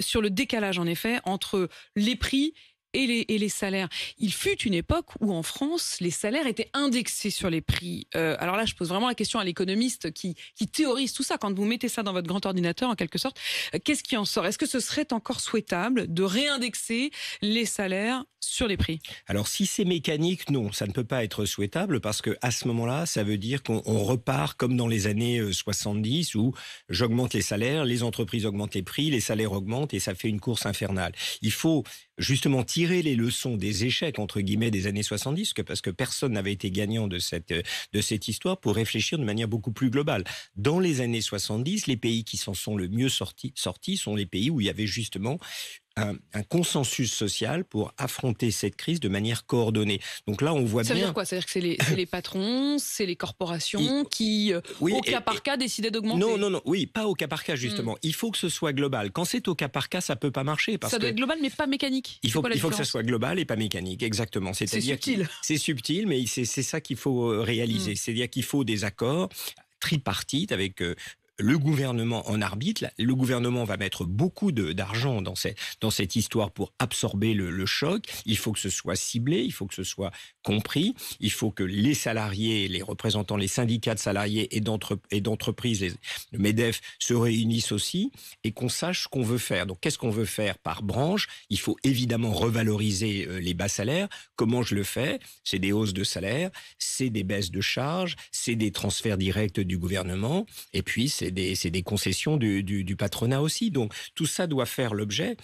sur le décalage, en effet, entre les prix et les salaires. Il fut une époque où en France, les salaires étaient indexés sur les prix. Alors là, je pose vraiment la question à l'économiste qui théorise tout ça. Quand vous mettez ça dans votre grand ordinateur, en quelque sorte, qu'est-ce qui en sort? Est-ce que ce serait encore souhaitable de réindexer les salaires sur les prix? Alors si c'est mécanique, non, ça ne peut pas être souhaitable parce que à ce moment-là, ça veut dire qu'on repart comme dans les années 70 où j'augmente les salaires, les entreprises augmentent les prix, les salaires augmentent et ça fait une course infernale. Il faut justement tirer les leçons des échecs entre guillemets des années 70 parce que personne n'avait été gagnant de cette histoire pour réfléchir de manière beaucoup plus globale. Dans les années 70, les pays qui s'en sont le mieux sortis sont les pays où il y avait justement un consensus social pour affronter cette crise de manière coordonnée. Donc là, on voit bien... Ça veut dire quoi? Ça veut dire que c'est les patrons, c'est les corporations qui, oui, au cas par cas, décidaient d'augmenter? Non, oui, pas au cas par cas, justement. Il faut que ce soit global. Quand c'est au cas par cas, ça peut pas marcher. Ça doit être global, mais pas mécanique. Il faut que ça soit global et pas mécanique, exactement. C'est subtil. C'est subtil, mais c'est ça qu'il faut réaliser. C'est-à-dire qu'il faut des accords tripartites avec... le gouvernement en arbitre. Le gouvernement va mettre beaucoup d'argent dans cette histoire pour absorber le choc. Il faut que ce soit ciblé, il faut que ce soit compris. Il faut que les salariés, les représentants, les syndicats de salariés et d'entreprises, le MEDEF, se réunissent aussi et qu'on sache ce qu'on veut faire. Donc, qu'est-ce qu'on veut faire par branche? Il faut évidemment revaloriser les bas salaires. Comment je le fais? C'est des hausses de salaire, c'est des baisses de charges, c'est des transferts directs du gouvernement et puis c'est des concessions du patronat aussi. Donc, tout ça doit faire l'objet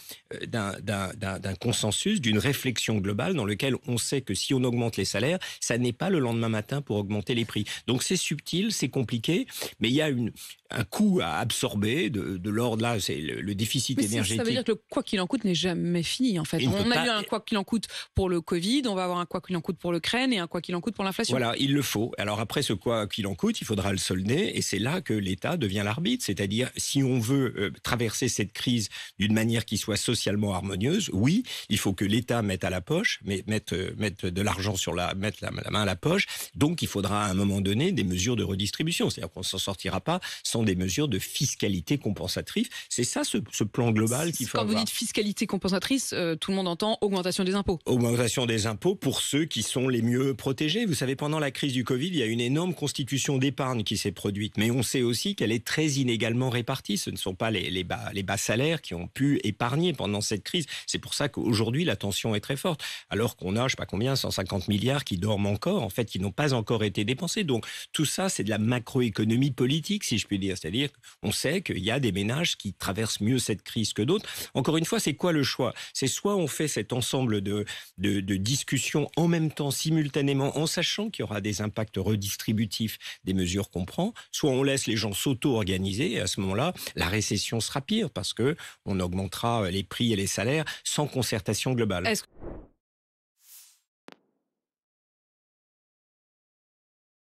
d'un consensus, d'une réflexion globale dans lequel on sait que si on augmente les salaires, ça n'est pas le lendemain matin pour augmenter les prix. Donc, c'est subtil, c'est compliqué, mais il y a un coût à absorber de l'ordre là, c'est le déficit énergétique. Ça veut dire que le quoi qu'il en coûte n'est jamais fini, en fait. On a eu un quoi qu'il en coûte pour le Covid, on va avoir un quoi qu'il en coûte pour l'Ukraine et un quoi qu'il en coûte pour l'inflation. Voilà, il le faut. Alors après, ce quoi qu'il en coûte, il faudra le solder et c'est là que l'État devient l'arbitre. C'est-à-dire, si on veut traverser cette crise d'une manière qui soit socialement harmonieuse, oui, il faut que l'État mette à la poche, mette de l'argent mette la main à la poche. Donc, il faudra à un moment donné des mesures de redistribution. C'est-à-dire qu'on ne s'en sortira pas sans des mesures de fiscalité compensatrice. C'est ça, ce plan global qu'il faut avoir. Quand vous dites fiscalité compensatrice, tout le monde entend augmentation des impôts. Augmentation des impôts pour ceux qui sont les mieux protégés. Vous savez, pendant la crise du Covid, il y a une énorme constitution d'épargne qui s'est produite. Mais on sait aussi qu'elle est très inégalement répartie. Ce ne sont pas les bas salaires qui ont pu épargner pendant cette crise. C'est pour ça qu'aujourd'hui, la tension est très forte. Alors qu'on a, je ne sais pas combien, 150 milliards qui dorment encore, en fait, qui n'ont pas encore été dépensés. Donc, tout ça, c'est de la macroéconomie politique, si je puis dire. C'est-à-dire qu'on sait qu'il y a des ménages qui traversent mieux cette crise que d'autres. Encore une fois, c'est quoi le choix? C'est soit on fait cet ensemble de discussions en même temps, simultanément, en sachant qu'il y aura des impacts redistributifs des mesures qu'on prend, soit on laisse les gens s'auto-organiser et à ce moment-là, la récession sera pire parce que on augmentera les prix et les salaires sans concertation globale.